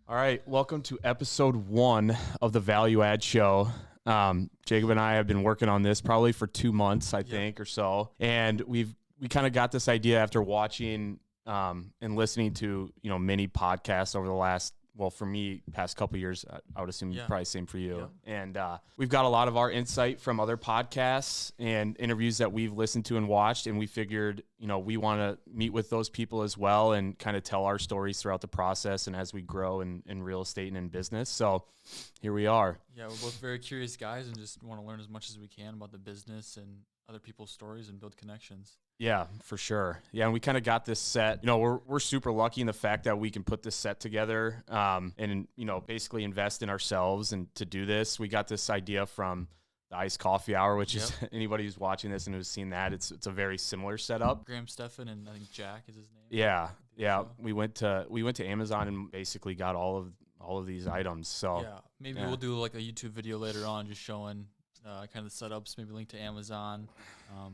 All right, welcome to episode 1 of the Value Add Show. Jacob and I have been working on this probably for 2 months, I think, or so, and we kind of got this idea after watching and listening to many podcasts over the last. Well, for me, past couple of years, I would assume probably same for you. Yeah. And we've got a lot of our insight from other podcasts and interviews that we've listened to and watched. And we figured, we want to meet with those people as well and kind of tell our stories throughout the process and as we grow in real estate and in business. So here we are. Yeah, we're both very curious guys and just want to learn as much as we can about the business and other people's stories and build connections. Yeah, for sure. Yeah, and we kind of got this set. We're super lucky in the fact that we can put this set together and basically invest in ourselves. And to do this, we got this idea from the Iced Coffee Hour, which is anybody who's watching this and who's seen that, it's a very similar setup. Graham Stephan and I think Jack is his name. Yeah. We went to Amazon and basically got all of these items. So maybe we'll do like a YouTube video later on, just showing kind of the setups, maybe link to Amazon.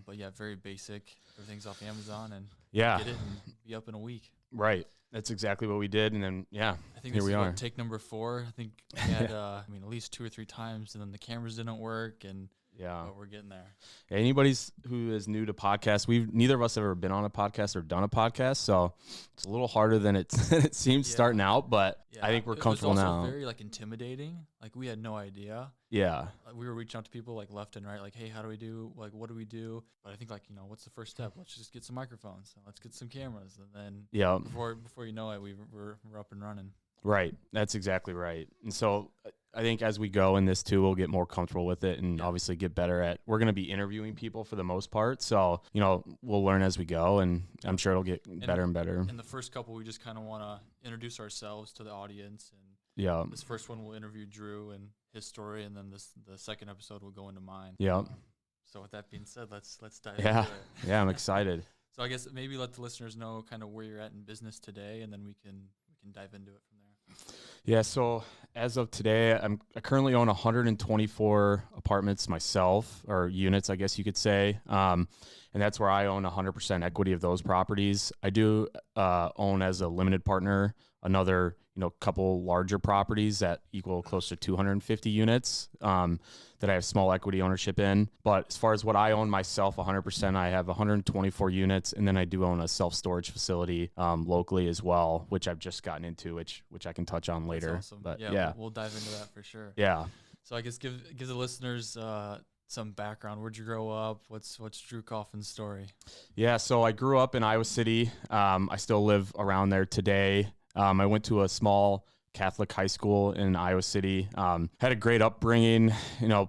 But very basic. Everything's off Amazon and get it and be up in a week. Right. That's exactly what we did. And then, I think here we are. Take number 4. I think we had, at least 2 or 3 times, and then the cameras didn't work. And but we're getting there. Anybody who is new to podcasts, neither of us have ever been on a podcast or done a podcast, so it's a little harder than it seems starting out. But I think we're comfortable now. It was also very intimidating. We had no idea. Yeah. We were reaching out to people left and right, hey, how do we do? What do we do? But I think what's the first step? Let's just get some microphones. Let's get some cameras, and then before you know it, we're up and running. Right. That's exactly right. And so I think as we go in this too, we'll get more comfortable with it and obviously get better at, we're going to be interviewing people for the most part. So, we'll learn as we go, and I'm sure it'll get better and better. In the first couple, we just kind of want to introduce ourselves to the audience. And this first one, we'll interview Drew and his story. And then the second episode will go into mine. Yeah. So with that being said, let's dive into it. Yeah, I'm excited. So I guess maybe let the listeners know kind of where you're at in business today, and then we can dive into it from there. Yeah, so as of today, I currently own 124 apartments myself, or units, I guess you could say. And that's where I own 100% equity of those properties. I do own as a limited partner another, couple larger properties that equal close to 250 units that I have small equity ownership in. But as far as what I own myself, 100%, I have 124 units, and then I do own a self-storage facility locally as well, which I've just gotten into, which I can touch on later. That's awesome. But we'll dive into that for sure. Yeah. So I guess give the listeners some background. Where'd you grow up? What's Drew Coffin's story? Yeah, so I grew up in Iowa City. I still live around there today. I went to a small Catholic high school in Iowa City. Had a great upbringing,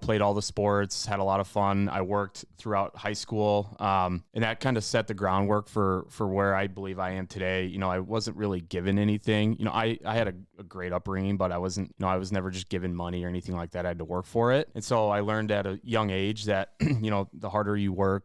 played all the sports, had a lot of fun. I worked throughout high school, and that kind of set the groundwork for where I believe I am today. I wasn't really given anything. I had a great upbringing, but I wasn't, I was never just given money or anything like that. I had to work for it. And so I learned at a young age that, the harder you work,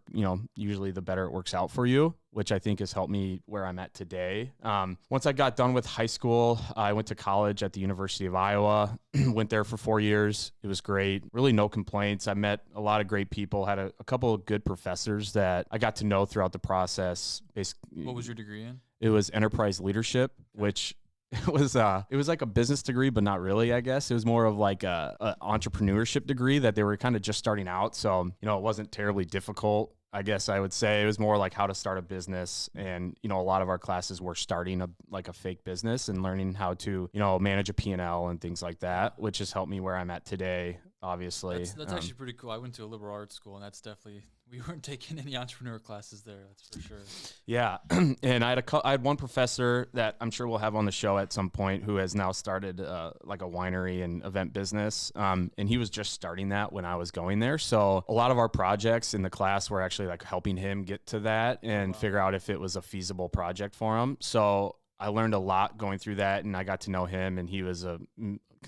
usually the better it works out for you, which I think has helped me where I'm at today. Once I got done with high school, I went to college at the University of Iowa, went there for 4 years. It was great. Really no complaints. I met a lot of great people, had a couple of good professors that I got to know throughout the process. Basically, what was your degree in? It was enterprise leadership, which it was like a business degree, but not really, I guess. It was more of like a entrepreneurship degree that they were kind of just starting out. So, it wasn't terribly difficult. I guess I would say it was more like how to start a business. And, a lot of our classes were starting a fake business and learning how to, manage a P&L and things like that, which has helped me where I'm at today, obviously. That's actually pretty cool. I went to a liberal arts school, and that's definitely, we weren't taking any entrepreneur classes there. That's for sure. Yeah. And I had one professor that I'm sure we'll have on the show at some point who has now started like a winery and event business. And he was just starting that when I was going there. So a lot of our projects in the class were actually like helping him get to that and figure out if it was a feasible project for him. So I learned a lot going through that, and I got to know him, and he was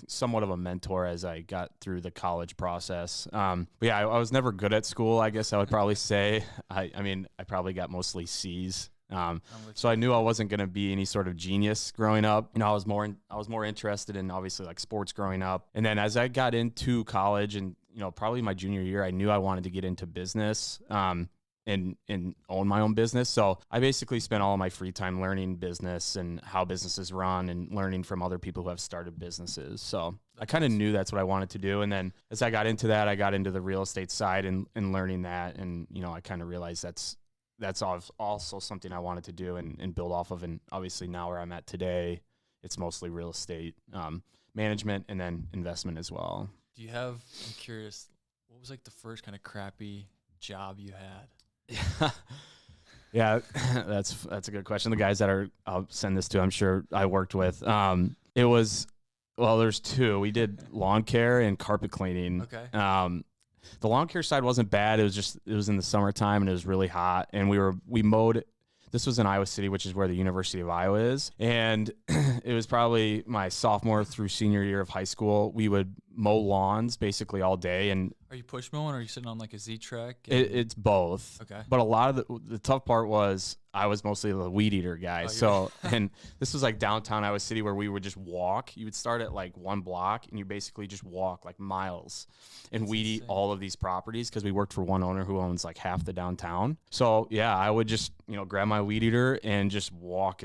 somewhat of a mentor as I got through the college process. But yeah, I was never good at school, I guess I would probably say. I probably got mostly C's. So I knew I wasn't going to be any sort of genius growing up. I was more interested in obviously like sports growing up. And then as I got into college and, probably my junior year, I knew I wanted to get into business. and own my own business. So I basically spent all of my free time learning business and how businesses run and learning from other people who have started businesses. So I kind of knew that's what I wanted to do. And then as I got into that, I got into the real estate side and learning that. And, I kind of realized that's also something I wanted to do and build off of. And obviously now where I'm at today, it's mostly real estate management and then investment as well. I'm curious, what was like the first kind of crappy job you had? Yeah, that's a good question. The guys that I'll send this to, I'm sure I worked with. It was, well, there's two. We did lawn care and carpet cleaning. Okay. The lawn care side wasn't bad. It was in the summertime and it was really hot, and we mowed. This was in Iowa City, which is where the University of Iowa is. And it was probably my sophomore through senior year of high school. We would mow lawns basically all day. And are you push mowing or are you sitting on like a Z-Trek? It's both. Okay. But a lot of the tough part was I was mostly the weed eater guy. And this was like downtown Iowa City where we would just walk. You would start at like one block and you basically just walk like miles and weed eat all of these properties because we worked for one owner who owns like half the downtown. So yeah, I would just, grab my weed eater and just walk,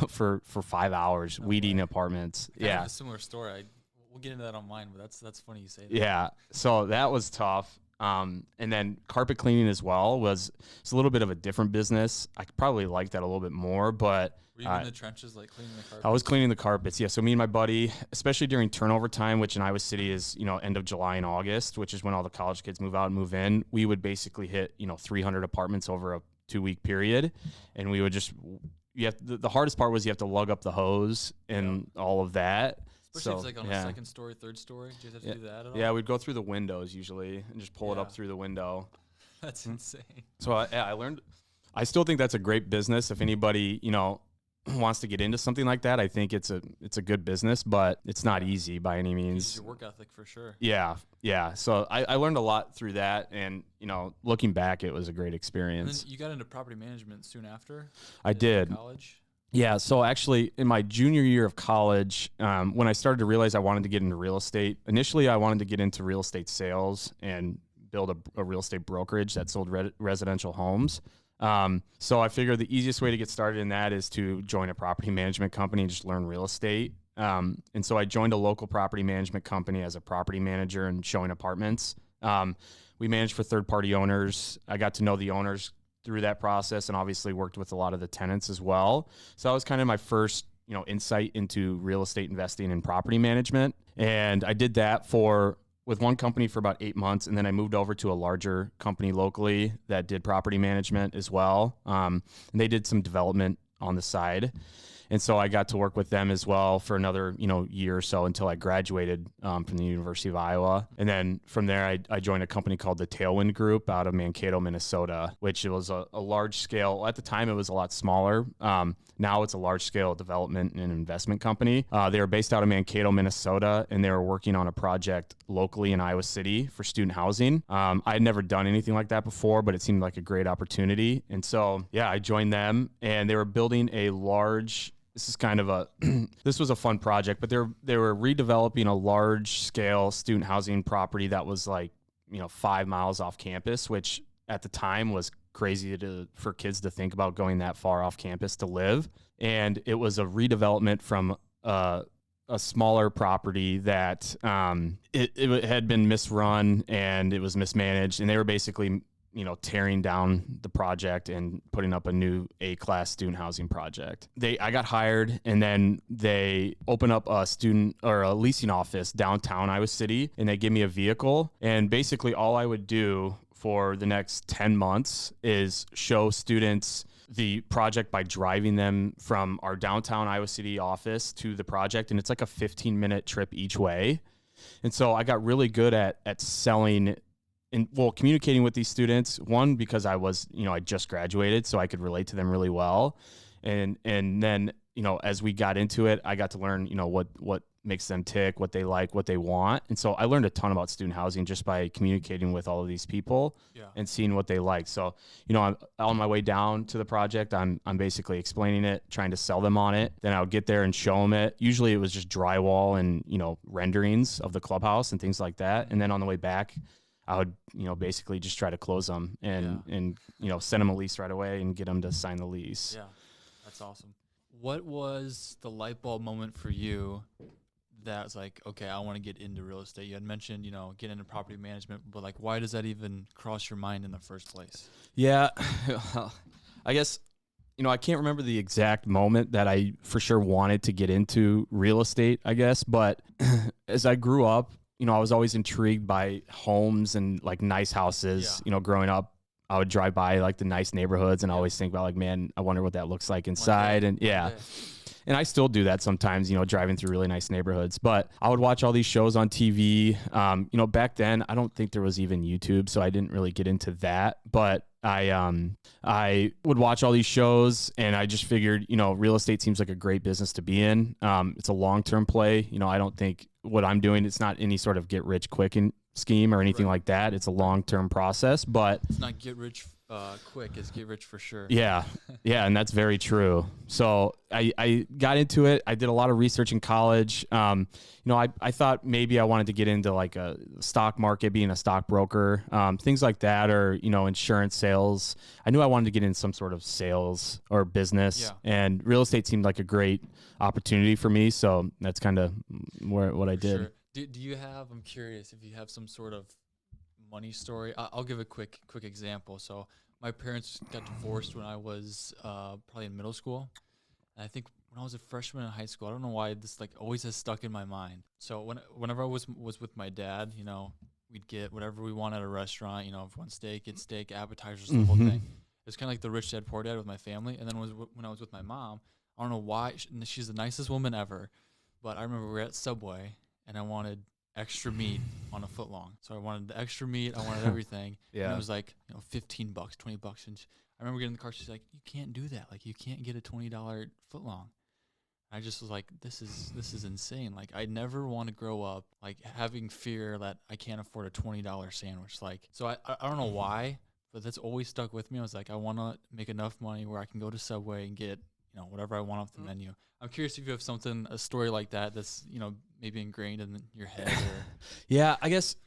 for 5 hours weed eating apartments. I have a similar story. We'll get into that on mine, but that's funny you say that. Yeah. So that was tough. And then carpet cleaning as well it's a little bit of a different business. I probably like that a little bit more, but were you in the trenches, like cleaning the carpets? I was cleaning the carpets. Yeah. So me and my buddy, especially during turnover time, which in Iowa City is, end of July and August, which is when all the college kids move out and move in, we would basically hit, 300 apartments over a 2-week period. And we would just, the hardest part was you have to lug up the hose and all of that. Especially if it's like on a second story, third story. Do you have to do that at all? Yeah, we'd go through the windows usually and just pull it up through the window. That's insane. So I learned. I still think that's a great business. If anybody wants to get into something like that, I think it's a good business, but it's not easy by any means. It's your work ethic for sure. Yeah. So I learned a lot through that, and looking back, it was a great experience. And then you got into property management soon after. I did. College. Yeah, so actually in my junior year of college, when I started to realize I wanted to get into real estate, initially I wanted to get into real estate sales and build a real estate brokerage that sold residential homes. So I figured the easiest way to get started in that is to join a property management company and just learn real estate. And so I joined a local property management company as a property manager and showing apartments. We managed for third-party owners. I got to know the owners through that process and obviously worked with a lot of the tenants as well. So that was kind of my first, insight into real estate investing and property management. And I did that with one company for about 8 months. And then I moved over to a larger company locally that did property management as well. And they did some development on the side. And so I got to work with them as well for another, year or so until I graduated from the University of Iowa. And then from there, I joined a company called the Tailwind Group out of Mankato, Minnesota, which was a large scale. At the time, it was a lot smaller. Now it's a large scale development and investment company. They were based out of Mankato, Minnesota, and they were working on a project locally in Iowa City for student housing. I had never done anything like that before, but it seemed like a great opportunity. And so, I joined them, and they were building a large. This was a fun project, but they were redeveloping a large scale student housing property that was like, 5 miles off campus, which at the time was crazy for kids to think about going that far off campus to live. And it was a redevelopment from a smaller property that it had been misrun and it was mismanaged, and they were basically tearing down the project and putting up a new A-class student housing project. I got hired, and then they open up a student or a leasing office downtown Iowa City, and they give me a vehicle. And basically all I would do for the next 10 months is show students the project by driving them from our downtown Iowa City office to the project. And it's like a 15-minute trip each way. And so I got really good at selling communicating with these students, one, because I was, I just graduated, so I could relate to them really well. And then, as we got into it, I got to learn, what makes them tick, what they like, what they want. And so I learned a ton about student housing just by communicating with all of these people and seeing what they like. So, I'm on my way down to the project. I'm basically explaining it, trying to sell them on it. Then I would get there and show them it. Usually it was just drywall and, renderings of the clubhouse and things like that. And then on the way back, I would, basically just try to close them and send them a lease right away and get them to sign the lease. Yeah, that's awesome. What was the light bulb moment for you that was like, okay, I want to get into real estate? You had mentioned, get into property management, but like, why does that even cross your mind in the first place? Yeah, I guess, I can't remember the exact moment that I for sure wanted to get into real estate, I guess. But as I grew up, I was always intrigued by homes and like nice houses. Growing up, I would drive by like the nice neighborhoods and always think about like, man, I wonder what that looks like inside. And and I still do that sometimes, driving through really nice neighborhoods. But I would watch all these shows on TV. Back then, I don't think there was even YouTube, so I didn't really get into that. But I would watch all these shows, and I just figured, real estate seems like a great business to be in. It's a long-term play. I don't think what I'm doing, it's not any sort of get rich quick scheme or anything like that. It's a long-term process, but it's not get rich quick, it's get rich for sure. Yeah. And that's very true. So I got into it. I did a lot of research in college. I thought maybe I wanted to get into like a stock market, being a stockbroker, things like that, or, insurance sales. I knew I wanted to get in some sort of sales or business, and real estate seemed like a great opportunity for me. So that's kind of what I did. Sure. Do you have, I'm curious if you have some sort of money story. I'll give a quick example. So my parents got divorced when I was probably in middle school. And I think when I was a freshman in high school, I don't know why this like always has stuck in my mind. So whenever I was with my dad, we'd get whatever we want at a restaurant. If we want steak, get steak, appetizers, the whole thing. It's kind of like the rich dad, poor dad with my family. And then when I was with my mom, I don't know why, she's the nicest woman ever, but I remember we were at Subway and I wanted extra meat on a foot long. So I wanted the extra meat. I wanted everything. And it was like, $15, $20. And I remember getting in the car. She's like, you can't do that. Like, you can't get a $20 foot long. I just was like, this is insane. Like, I never want to grow up like having fear that I can't afford a $20 sandwich. Like, so I don't know why, but that's always stuck with me. I was like, I want to make enough money where I can go to Subway and get, whatever I want off the menu. I'm curious if you have a story like that that's, maybe ingrained in your head. Or Yeah, I guess,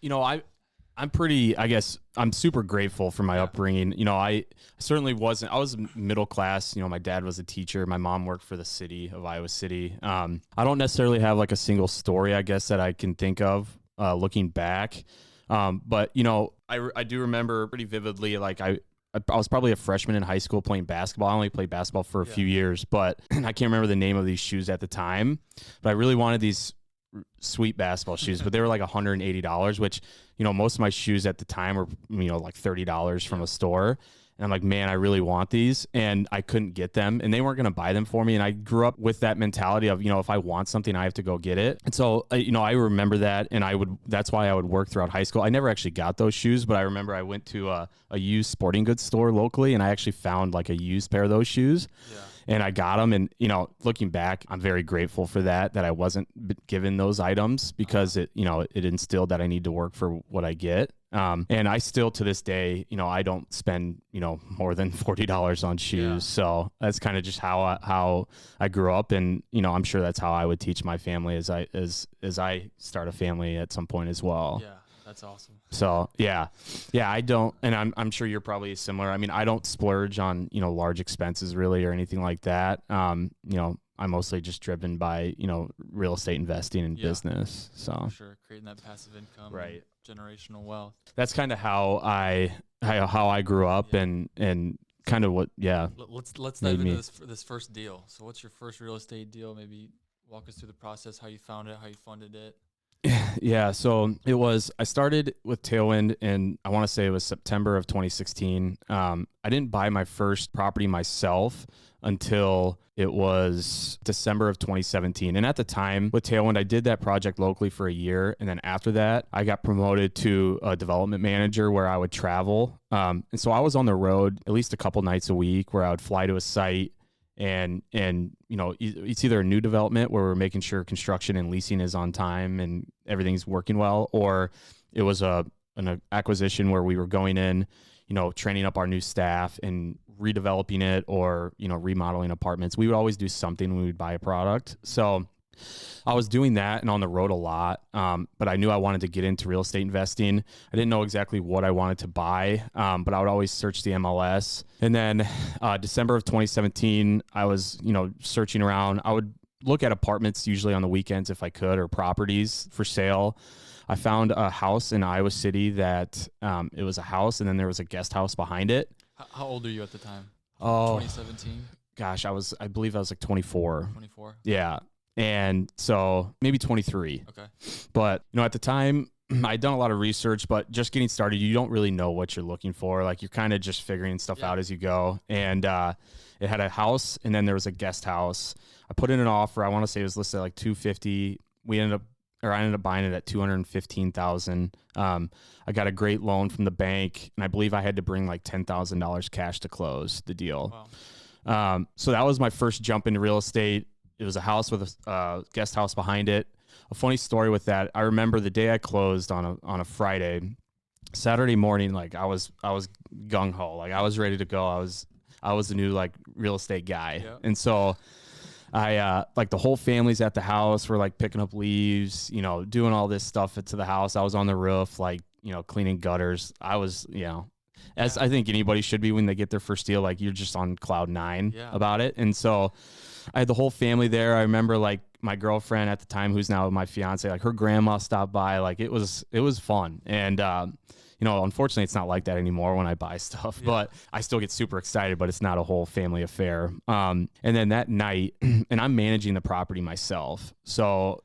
I'm super grateful for my upbringing. I certainly wasn't, I was middle class. My dad was a teacher. My mom worked for the city of Iowa City. I don't necessarily have like a single story, I guess, that I can think of looking back. But, I do remember pretty vividly, like I was probably a freshman in high school playing basketball. I only played basketball for a few years, but I can't remember the name of these shoes at the time. But I really wanted these sweet basketball shoes, but they were like $180, which, most of my shoes at the time were, like $30 from a store. And I'm like, man, I really want these. And I couldn't get them and they weren't going to buy them for me. And I grew up with that mentality of, if I want something, I have to go get it. And so, I remember that. And that's why I would work throughout high school. I never actually got those shoes, but I remember I went to a used sporting goods store locally and I actually found like a used pair of those shoes. And I got them. And, looking back, I'm very grateful for that I wasn't given those items because it instilled that I need to work for what I get. And I still, to this day, I don't spend, more than $40 on shoes. Yeah. So that's kind of just how I grew up. And, I'm sure that's how I would teach my family as I start a family at some point as well. Yeah. That's awesome. So yeah, I don't, and I'm sure you're probably similar. I mean, I don't splurge on, large expenses really or anything like that. I'm mostly just driven by, real estate investing and business. So for sure. Creating that passive income, right? Generational wealth. That's kind of how I grew up and kind of what, Let's dive into this first deal. So what's your first real estate deal? Maybe walk us through the process, how you found it, how you funded it. Yeah, so I started with Tailwind and I want to say it was September of 2016. I didn't buy my first property myself until it was December of 2017. And at the time with Tailwind, I did that project locally for a year. And then after that, I got promoted to a development manager where I would travel. And so I was on the road at least a couple nights a week where I would fly to a site and it's either a new development where we're making sure construction and leasing is on time and everything's working well, or it was an acquisition where we were going in, training up our new staff and redeveloping it or, remodeling apartments. We would always do something when we would buy a product. So I was doing that and on the road a lot, but I knew I wanted to get into real estate investing. I didn't know exactly what I wanted to buy, but I would always search the MLS. And then December of 2017, I was, searching around. I would look at apartments usually on the weekends if I could, or properties for sale. I found a house in Iowa City that it was a house, and then there was a guest house behind it. How old are you at the time? Oh, 2017? gosh, I believe I was like 24. 24? Yeah. And so maybe 23. Okay. But, at the time I'd done a lot of research, but just getting started, you don't really know what you're looking for. Like, you're kind of just figuring stuff out as you go. And it had a house, and then there was a guest house. I put in an offer. I want to say it was listed at like 250. I ended up buying it at 215,000. I got a great loan from the bank, and I believe I had to bring like $10,000 cash to close the deal. Wow. So that was my first jump into real estate. It was a house with a guest house behind it. A funny story with that, I remember the day I closed on a Friday. Saturday morning, like I was gung ho, like I was ready to go. I was the new like real estate guy, Yep. and so I like the whole family's at the house. We're like picking up leaves, doing all this stuff to the house. I was on the roof, like cleaning gutters. I was, as I think anybody should be when they get their first deal, like you're just on cloud nine about it. And so I had the whole family there. I remember like my girlfriend at the time, who's now my fiance, like her grandma stopped by. Like it was fun. And, unfortunately it's not like that anymore when I buy stuff, but I still get super excited, but it's not a whole family affair. And then that night, and I'm managing the property myself. So,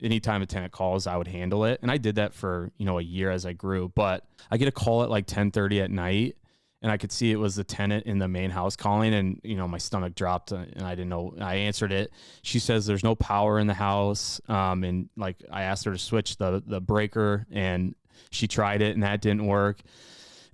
anytime a tenant calls, I would handle it. And I did that for, a year as I grew, but I get a call at like 10:30 at night, and I could see it was the tenant in the main house calling, and, my stomach dropped, and I didn't know. I answered it. She says there's no power in the house. And like, I asked her to switch the breaker, and she tried it, and that didn't work.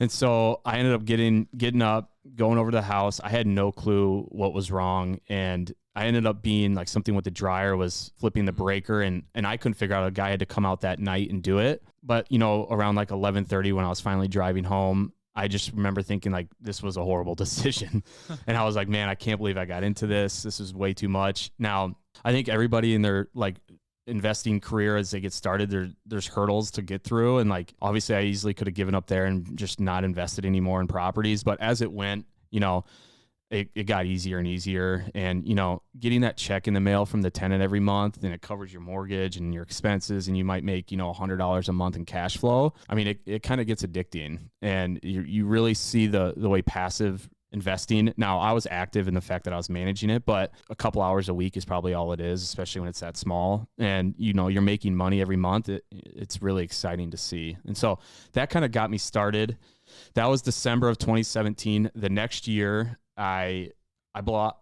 And so I ended up getting up, going over to the house. I had no clue what was wrong. And I ended up being like something with the dryer was flipping the breaker, and I couldn't figure out. A guy had to come out that night and do it. But, around like 11:30 when I was finally driving home, I just remember thinking like this was a horrible decision. And I was like, man, I can't believe I got into this. This is way too much. Now, I think everybody in their like investing career as they get started, there's hurdles to get through. And like, obviously I easily could have given up there and just not invested anymore in properties. But as it went, it got easier and easier. And, getting that check in the mail from the tenant every month, and it covers your mortgage and your expenses, and you might make, $100 a month in cash flow. I mean, it kind of gets addicting, and you really see the way passive investing. Now, I was active in the fact that I was managing it, but a couple hours a week is probably all it is, especially when it's that small. And, you're making money every month. It's really exciting to see. And so that kind of got me started. That was December of 2017. The next year, I bought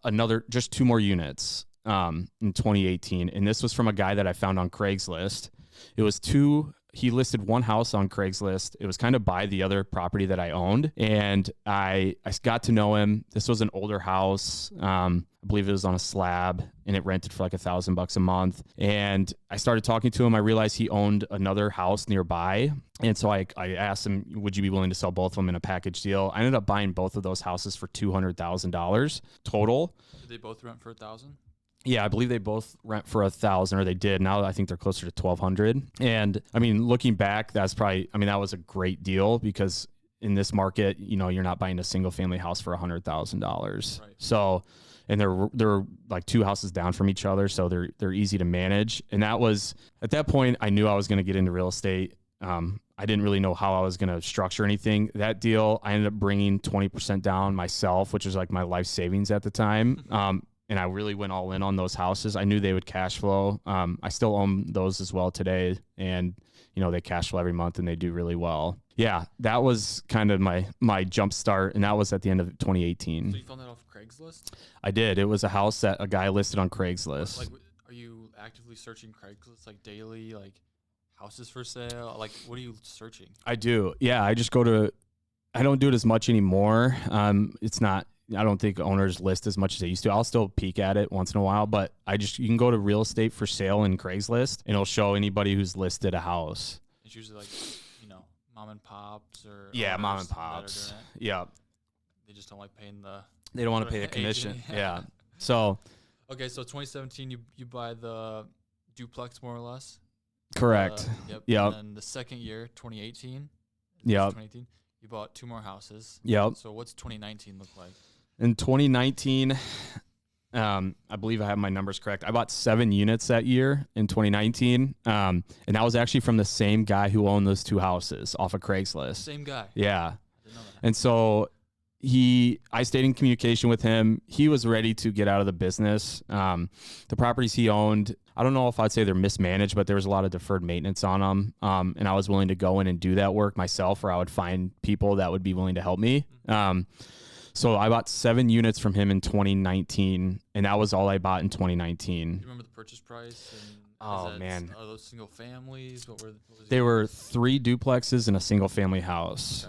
just 2 more units in 2018. And this was from a guy that I found on Craigslist. It was he listed one house on Craigslist. It was kind of by the other property that I owned. And I got to know him. This was an older house. I believe it was on a slab, and it rented for like $1,000 a month. And I started talking to him. I realized he owned another house nearby. And so I asked him, would you be willing to sell both of them in a package deal? I ended up buying both of those houses for $200,000 total. Did they both rent for $1,000? Yeah, I believe they both rent for $1,000, or they did. Now I think they're closer to $1,200. And I mean, looking back, that was a great deal, because in this market, you're not buying a single family house for $100,000. Right. So, and they're like 2 houses down from each other, so they're easy to manage. And that was, at that point, I knew I was going to get into real estate. I didn't really know how I was going to structure anything. That deal, I ended up bringing 20% down myself, which was like my life savings at the time. And I really went all in on those houses. I knew they would cash flow. I still own those as well today. And, they cash flow every month, and they do really well. Yeah, that was kind of my jump start. And that was at the end of 2018. So you found that off Craigslist? I did. It was a house that a guy listed on Craigslist. Like, are you actively searching Craigslist like daily, like houses for sale? Like, what are you searching? I do. Yeah, I don't do it as much anymore. I don't think owners list as much as they used to. I'll still peek at it once in a while, but you can go to real estate for sale in Craigslist, and it'll show anybody who's listed a house. It's usually like, mom and pops or mom and pops. Yeah. They just don't like paying they don't want to pay the commission. Yeah. So Okay, so 2017, you buy the duplex more or less. Correct. Yep. Yep. And then the second year, 2018. Yep. 2018, you bought 2 more houses. Yep. So what's 2019 look like? In 2019, I believe I have my numbers correct. I bought 7 units that year in 2019. And that was actually from the same guy who owned those 2 houses off of Craigslist. Same guy. Yeah. I didn't know that. And so I stayed in communication with him. He was ready to get out of the business. The properties he owned, I don't know if I'd say they're mismanaged, but there was a lot of deferred maintenance on them. And I was willing to go in and do that work myself, or I would find people that would be willing to help me. So I bought 7 units from him in 2019, and that was all I bought in 2019. Do you remember the purchase price? And man. Are those single families? What was They were 3 duplexes and a single family house.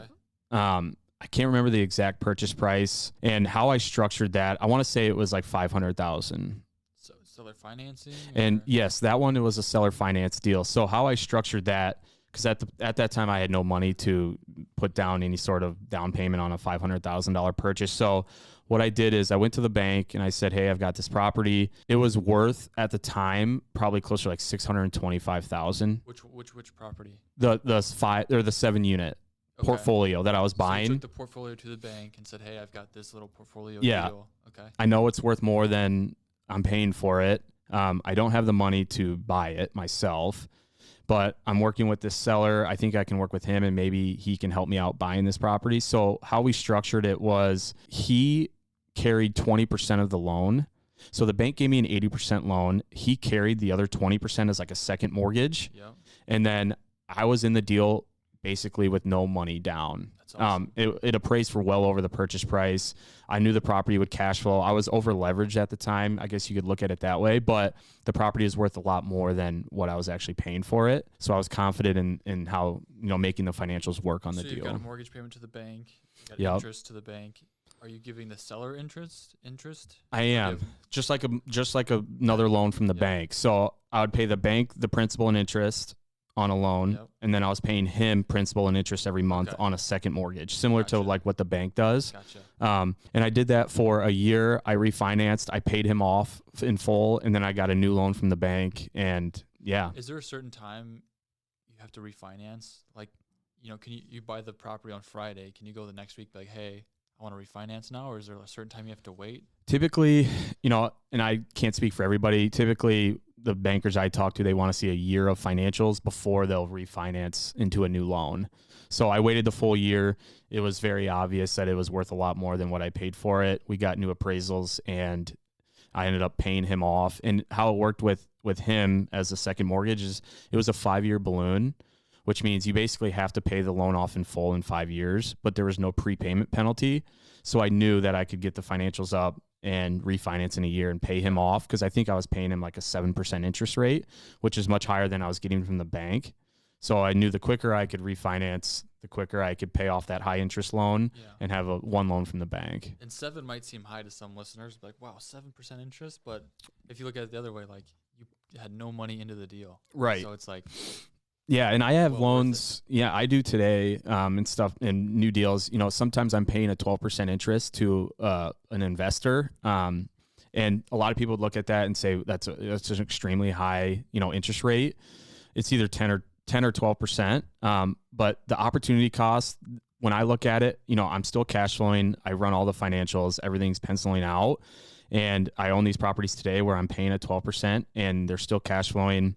Okay. I can't remember the exact purchase price and how I structured that. I want to say it was like $500,000. So seller financing? And yes, that one, it was a seller finance deal. So how I structured that, because at that time I had no money to put down any sort of down payment on a $500,000 purchase. So what I did is I went to the bank and I said, hey, I've got this property. It was worth at the time probably closer to like $625,000. Which property? The 7 unit. Okay. Portfolio that I was buying. So you took the portfolio to the bank and said, hey, I've got this little portfolio deal. Okay. I know it's worth more than I'm paying for it. I don't have the money to buy it myself, but I'm working with this seller. I think I can work with him and maybe he can help me out buying this property. So how we structured it was he carried 20% of the loan. So the bank gave me an 80% loan. He carried the other 20% as like a second mortgage. Yep. And then I was in the deal basically with no money down. That's awesome. It appraised for well over the purchase price. I knew the property would cash flow. I was over leveraged at the time. I guess you could look at it that way, but the property is worth a lot more than what I was actually paying for it. So I was confident in how, making the financials work on the deal. So you've got a mortgage payment to the bank, you got interest to the bank. Are you giving the seller interest? I am. Just like another loan from the bank. So I would pay the bank the principal and interest on a loan, and then I was paying him principal and interest every month on a second mortgage, similar to like what the bank does. Gotcha. And I did that for a year. I refinanced, I paid him off in full, and then I got a new loan from the bank. And Is there a certain time you have to refinance? Like, can you buy the property on Friday? Can you go the next week, be like, hey, I want to refinance now? Or is there a certain time you have to wait? Typically, and I can't speak for everybody, typically the bankers I talk to, they want to see a year of financials before they'll refinance into a new loan. So I waited the full year. It was very obvious that it was worth a lot more than what I paid for it. We got new appraisals and I ended up paying him off. And how it worked with him as a second mortgage is it was a 5-year balloon, which means you basically have to pay the loan off in full in 5 years, but there was no prepayment penalty. So I knew that I could get the financials up and refinance in a year and pay him off, because I think I was paying him like a 7% interest rate, which is much higher than I was getting from the bank. So I knew the quicker I could refinance, the quicker I could pay off that high interest loan and have one loan from the bank. And 7 might seem high to some listeners, like, wow, 7% interest. But if you look at it the other way, like you had no money into the deal. Right. So it's like, yeah, and I have loans. Yeah, I do today and stuff and new deals. Sometimes I'm paying a 12% interest to an investor. And a lot of people would look at that and say that's an extremely high, interest rate. It's either 10 or 12%. But the opportunity cost, when I look at it, I'm still cash flowing. I run all the financials. Everything's penciling out. And I own these properties today where I'm paying at 12% and they're still cash flowing.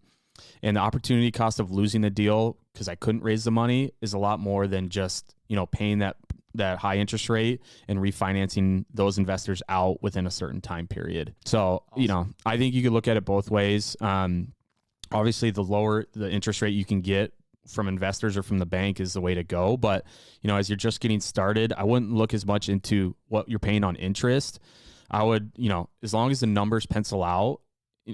And the opportunity cost of losing the deal because I couldn't raise the money is a lot more than just, paying that high interest rate and refinancing those investors out within a certain time period. So, awesome. I think you could look at it both ways. Obviously, the lower the interest rate you can get from investors or from the bank is the way to go. But, as you're just getting started, I wouldn't look as much into what you're paying on interest. I would, as long as the numbers pencil out,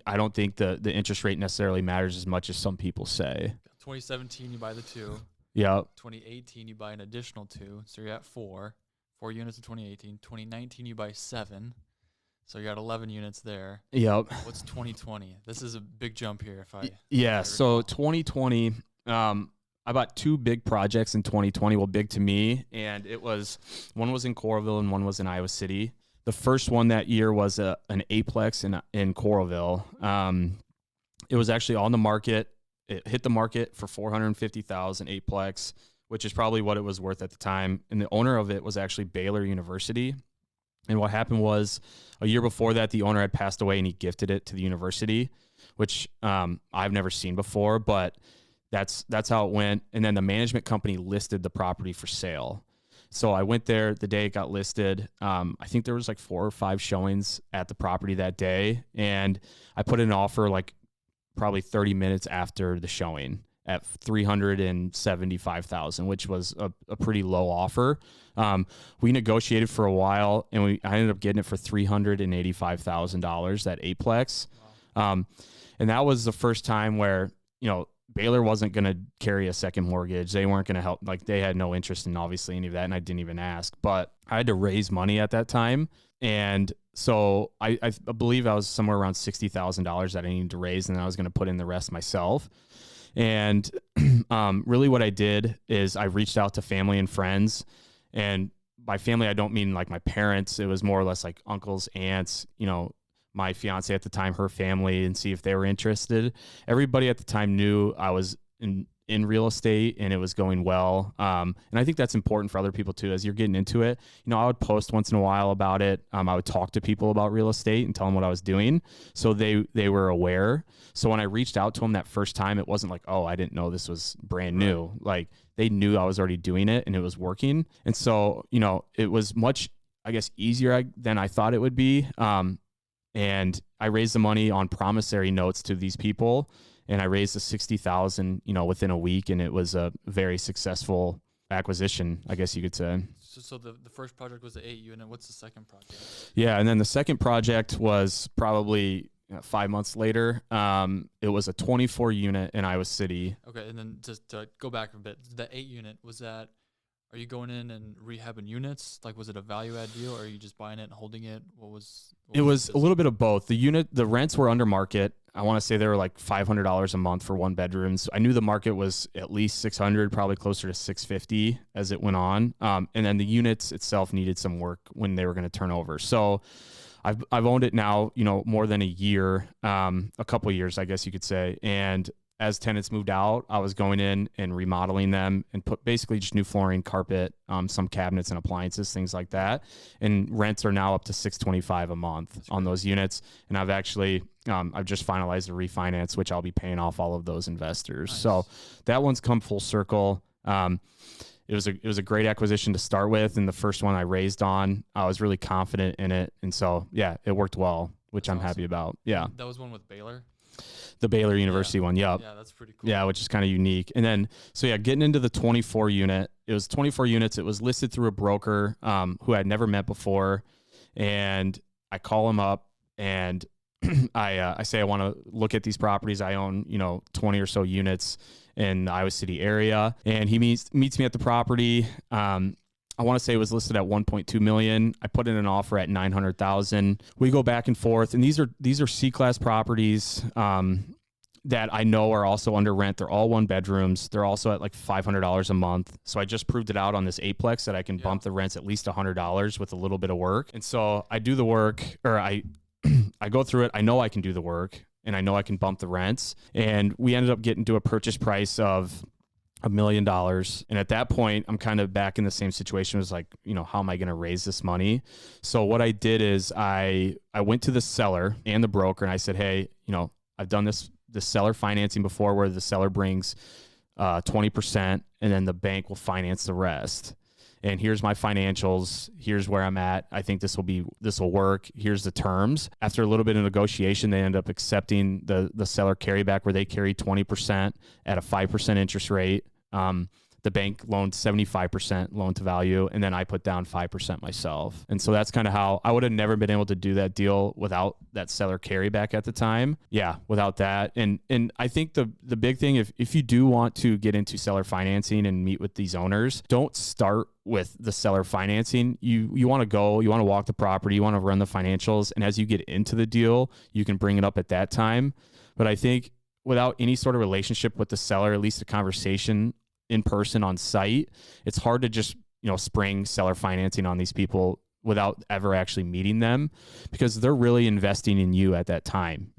I don't think the interest rate necessarily matters as much as some people say. 2017, you buy the 2. Yep. 2018, you buy an additional 2. So you're at 4 units in 2018. 2019, you buy 7. So you're at 11 units there. Yep. What's 2020? This is a big jump here. So 2020, I bought 2 big projects in 2020. Well, big to me. And one was in Coralville and one was in Iowa City. The first one that year was an Aplex in Coralville. It was actually on the market. It hit the market for $450,000 Aplex, which is probably what it was worth at the time. And the owner of it was actually Baylor University. And what happened was a year before that, the owner had passed away and he gifted it to the university, which I've never seen before, but that's how it went. And then the management company listed the property for sale. So I went there the day it got listed. I think there was like 4 or 5 showings at the property that day. And I put in an offer like probably 30 minutes after the showing at $375,000, which was a pretty low offer. We negotiated for a while, and I ended up getting it for $385,000, that Aplex. Wow. And that was the first time where, Baylor wasn't going to carry a second mortgage. They weren't going to help. Like, they had no interest in obviously any of that, and I didn't even ask. But I had to raise money at that time. And so I believe I was somewhere around $60,000 that I needed to raise, and then I was going to put in the rest myself. And really what I did is I reached out to family and friends. And by family, I don't mean like my parents. It was more or less like uncles, aunts, my fiance at the time, her family, and see if they were interested. Everybody at the time knew I was in real estate and it was going well. And I think that's important for other people too, as you're getting into it. I would post once in a while about it. I would talk to people about real estate and tell them what I was doing. So they were aware. So when I reached out to them that first time, it wasn't like, oh, I didn't know this was brand new. Like, they knew I was already doing it and it was working. And so, it was much, I guess, easier than I thought it would be. And I raised the money on promissory notes to these people, and I raised the $60,000, within a week, and it was a very successful acquisition, I guess you could say. So the first project was the 8 unit. What's the second project? Yeah, and then the second project was probably 5 months later. It was a 24 unit in Iowa City. Okay, and then just to go back a bit, the 8 unit, are you going in and rehabbing units? Like, was it a value add deal, or are you just buying it and holding it? It was a little bit of both. The rents were under market. I want to say they were like $500 a month for one bedrooms. I knew the market was at least 600, probably closer to 650 as it went on. And then the units itself needed some work when they were going to turn over. So I've owned it now, more than a year, a couple of years, I guess you could say. And as tenants moved out, I was going in and remodeling them and put basically just new flooring, carpet, some cabinets and appliances, things like that. And rents are now up to $625 a month on those units. And I've actually, I've just finalized a refinance, which I'll be paying off all of those investors. Nice. So that one's come full circle. It was a great acquisition to start with. And the first one I raised on, I was really confident in it. And so, yeah, it worked well, which I'm happy about. Yeah. That was one with Baylor? The Baylor University one. Yep. Yeah, that's pretty cool. Yeah, which is kind of unique. And then, getting into the 24 unit, it was 24 units. It was listed through a broker who I'd never met before. And I call him up and I say I want to look at these properties. I own, 20 or so units in the Iowa City area. And he meets me at the property. I want to say it was listed at 1.2 million. I put in an offer at 900,000. We go back and forth, and these are C-class properties that I know are also under rent. They're all 1 bedrooms. They're also at like $500 a month. So I just proved it out on this Aplex that I can bump the rents at least $100 with a little bit of work. And so I do the work, or I go through it. I know I can do the work, and I know I can bump the rents. And we ended up getting to a purchase price of $1 million. And at that point, I'm kind of back in the same situation. It was like, how am I going to raise this money? So what I did is I went to the seller and the broker, and I said, hey, I've done this seller financing before, where the seller brings 20% and then the bank will finance the rest. And here's my financials. Here's where I'm at. I think this will work. Here's the terms. After a little bit of negotiation, they end up accepting the seller carryback, where they carry 20% at a 5% interest rate. The bank loaned 75% loan to value, and then I put down 5% myself. And so that's kind of how I would have never been able to do that deal without that seller carryback at the time. Yeah, without that. And I think the big thing, if you do want to get into seller financing and meet with these owners, don't start with the seller financing. You want to walk the property, you want to run the financials, and as you get into the deal, you can bring it up at that time. But I think without any sort of relationship with the seller, at least a conversation in person on site, it's hard to just spring seller financing on these people without ever actually meeting them, because they're really investing in you at that time.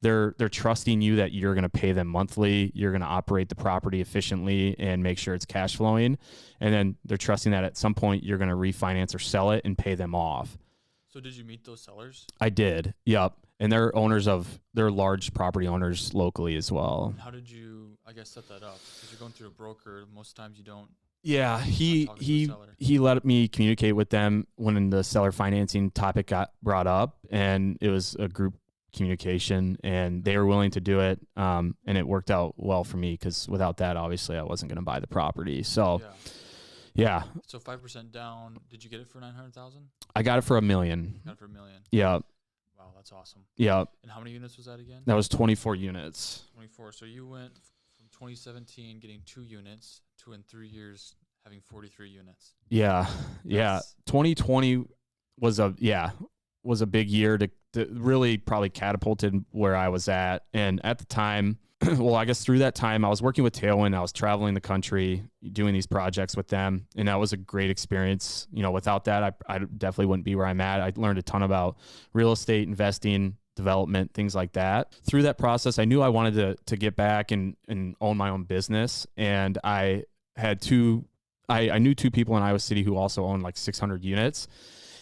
They're trusting you that you're going to pay them monthly, you're going to operate the property efficiently and make sure it's cash flowing. And then they're trusting that at some point you're going to refinance or sell it and pay them off. So did you meet those sellers? I did. Yep. And they're large property owners locally as well. And how did you, I guess, set that up? Because you're going through a broker. Most times you don't. Yeah, he talk to the seller. he let me communicate with them when the seller financing topic got brought up, and it was a group communication, and they were willing to do it, and it worked out well for me, because without that, obviously, I wasn't going to buy the property. So, yeah. So 5% down. Did you get it for $900,000? I got it for $1 million. Got it for $1 million. Yeah. Wow, that's awesome. Yeah. And how many units was that again? That was 24 units. 24. So you went from 2017 getting 2 units to in 3 years having 43 units. Yeah. Yeah. 2020 was a big year to really probably catapulted where I was at. And at the time, well, I guess through that time, I was working with Tailwind. I was traveling the country, doing these projects with them, and that was a great experience. Without that, I definitely wouldn't be where I'm at. I learned a ton about real estate, investing, development, things like that. Through that process, I knew I wanted to get back and own my own business. And I had I knew 2 people in Iowa City who also owned like 600 units.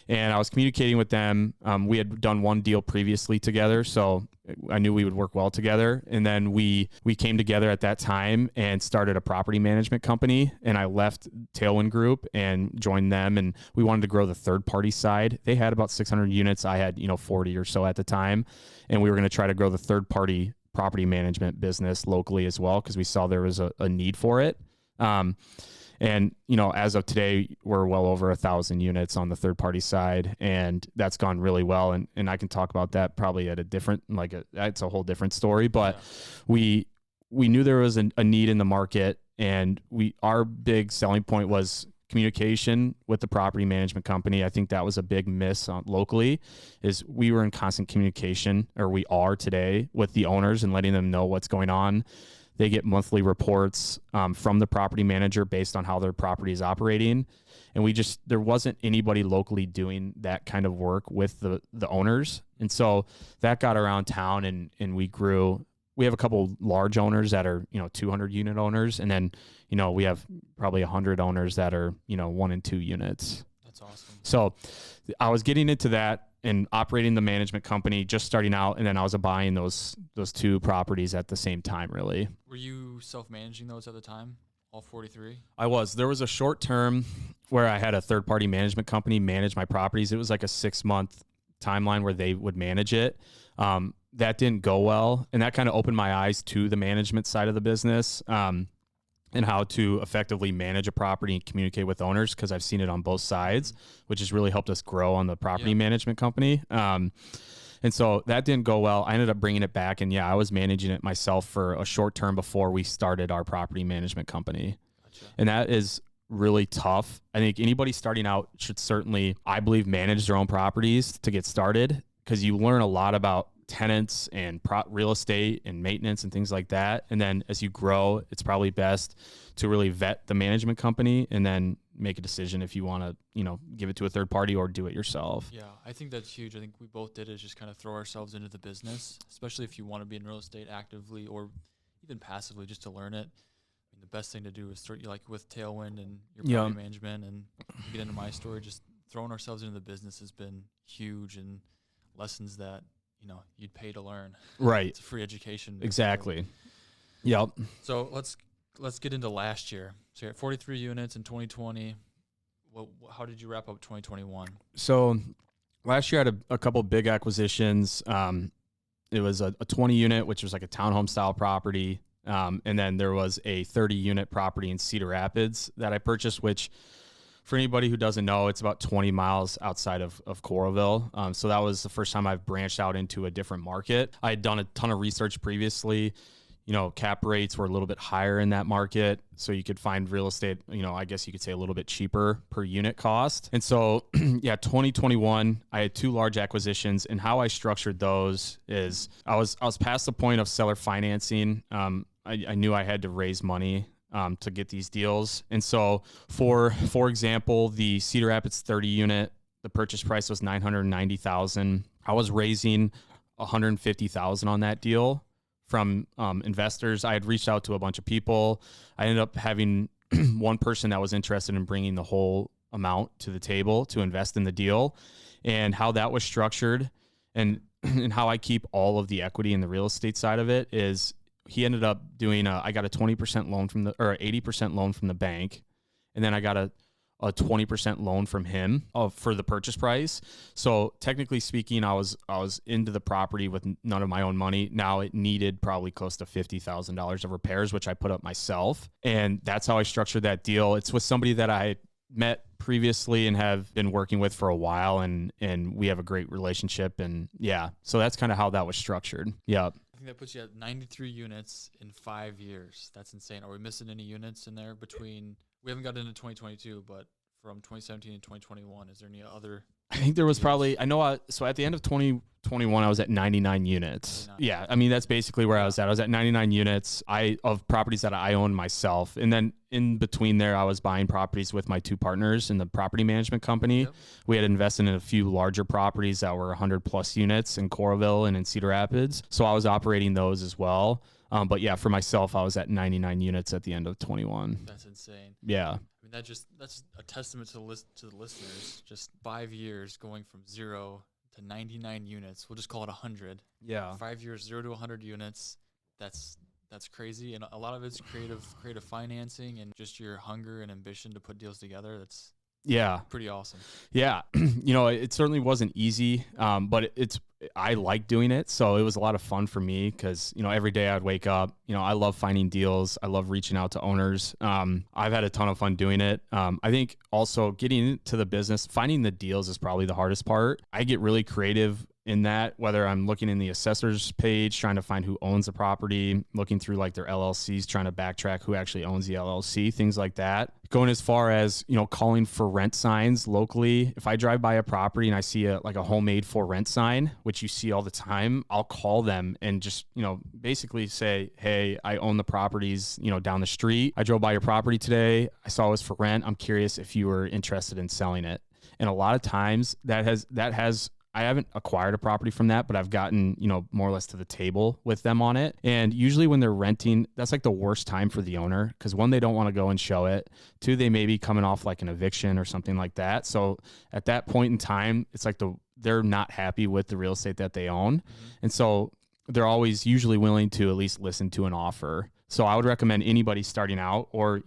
And I was communicating with them. We had done one deal previously together, so I knew we would work well together. And then we came together at that time and started a property management company. And I left Tailwind Group and joined them. And we wanted to grow the third-party side. They had about 600 units. I had 40 or so at the time. And we were going to try to grow the third-party property management business locally as well, because we saw there was a need for it. And, as of today, we're well over 1,000 units on the third party side, and that's gone really well. And I can talk about that probably at a different, that's a whole different story, but we knew there was a need in the market, and our big selling point was communication with the property management company. I think that was a big miss locally, is we were in constant communication, or we are today, with the owners and letting them know what's going on. They get monthly reports from the property manager based on how their property is operating. And there wasn't anybody locally doing that kind of work with the owners. And so that got around town, and we grew. We have a couple large owners that are, 200 unit owners. And then, we have probably 100 owners that are, 1 and 2 units. That's awesome. So I was getting into that and operating the management company, just starting out, and then I was buying those 2 properties at the same time, really. Were you self-managing those at the time, all 43? I was. There was a short term where I had a third-party management company manage my properties. It was like a 6-month timeline where they would manage it. That didn't go well, and that kind of opened my eyes to the management side of the business. And how to effectively manage a property and communicate with owners, because I've seen it on both sides, which has really helped us grow on the property management company. And so that didn't go well. I ended up bringing it back, and I was managing it myself for a short term before we started our property management company. Gotcha. And that is really tough. I think anybody starting out should certainly, I believe, manage their own properties to get started, because you learn a lot about tenants and real estate and maintenance and things like that. And then as you grow, it's probably best to really vet the management company and then make a decision if you want to, give it to a third party or do it yourself. Yeah, I think that's huge. I think we both did is just kind of throw ourselves into the business, especially if you want to be in real estate actively or even passively, just to learn it. I mean, the best thing to do is start with Tailwind and your property management, and to get into my story, just throwing ourselves into the business has been huge, and lessons that you'd pay to learn. Right. It's a free education. Exactly. Yep. So let's get into last year. So you're at 43 units in 2020. How did you wrap up 2021? So last year I had a couple big acquisitions. It was a 20 unit, which was like a townhome style property. And then there was a 30 unit property in Cedar Rapids that I purchased, which, for anybody who doesn't know, it's about 20 miles outside of Coralville. So that was the first time I've branched out into a different market. I had done a ton of research previously. Cap rates were a little bit higher in that market, so you could find real estate, I guess you could say a little bit cheaper per unit cost. And so, 2021, I had 2 large acquisitions, and how I structured those is I was past the point of seller financing. I knew I had to raise money to get these deals. And so for example, the Cedar Rapids 30 unit, the purchase price was $990,000. I was raising $150,000 on that deal from investors. I had reached out to a bunch of people. I ended up having one person that was interested in bringing the whole amount to the table to invest in the deal, and how that was structured and how I keep all of the equity in the real estate side of it is he ended up doing I got a 20% loan from or 80% loan from the bank. And then I got a 20% loan from him for the purchase price. So technically speaking, I was into the property with none of my own money. Now it needed probably close to $50,000 of repairs, which I put up myself. And that's how I structured that deal. It's with somebody that I met previously and have been working with for a while, and we have a great relationship. And yeah, so that's kind of how that was structured. Yeah. I think that puts you at 93 units in 5 years. That's insane. Are we missing any units in there between? We haven't got into 2022, but from 2017 to 2021, is there any other? I think there was probably, so at the end of 2021, I was at 99 units. 99. Yeah. I mean, that's basically where I was at. I was at 99 units of properties that I own myself. And then in between there, I was buying properties with my two partners in the property management company. Yep. We had invested in a few larger properties that were 100 plus units in Coralville and in Cedar Rapids. So I was operating those as well. But yeah, for myself, I was at 99 units at the end of 21. That's insane. Yeah. I mean, that's a testament to the listeners. Just 5 years going from 0 to 99 units. We'll just call it 100. Yeah. 5 years, 0 to 100 units. That's crazy. And a lot of it's creative financing and just your hunger and ambition to put deals together. That's pretty awesome. Yeah. It certainly wasn't easy, but I like doing it. So it was a lot of fun for me because, every day I'd wake up, I love finding deals. I love reaching out to owners. I've had a ton of fun doing it. I think also getting into the business, finding the deals is probably the hardest part. I get really creative in that, whether I'm looking in the assessor's page, trying to find who owns the property, looking through like their LLCs, trying to backtrack who actually owns the LLC, things like that. Going as far as, calling for rent signs locally. If I drive by a property and I see a homemade for rent sign, which you see all the time, I'll call them and just, basically say, hey, I own the properties, down the street. I drove by your property today. I saw it was for rent. I'm curious if you were interested in selling it. And a lot of times I haven't acquired a property from that, but I've gotten, more or less to the table with them on it. And usually when they're renting, that's like the worst time for the owner because one, they don't want to go and show it. Two, they may be coming off like an eviction or something like that. So at that point in time, it's like they're not happy with the real estate that they own. Mm-hmm. And so they're always usually willing to at least listen to an offer. So I would recommend anybody starting out or,